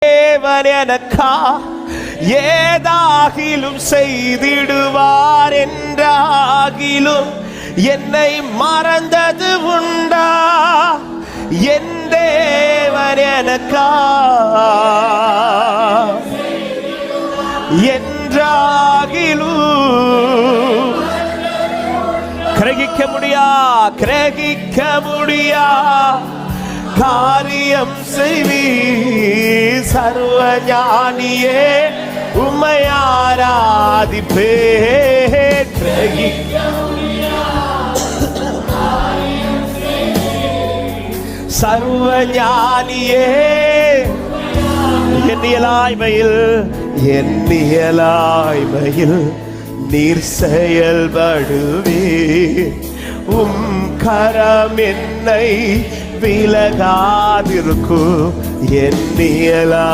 தேவன் எனக்கா ஏதாகிலும் செய்திடுவார் என்றாகிலும் என்னை மறந்தது உண்டா? என் தேவன் எனக்கா என்றாகிலும் கிரகிக்க முடியா காரியம் செய்வி சர்வ ஞானியே உம்மை ஆராதிப்பே. சர்வ ஞானியே எண்ணியலாய்மையில் நீர் செயல்படுவே. கரம் என்னை விலகாதிருக்கும் எண்ணியலா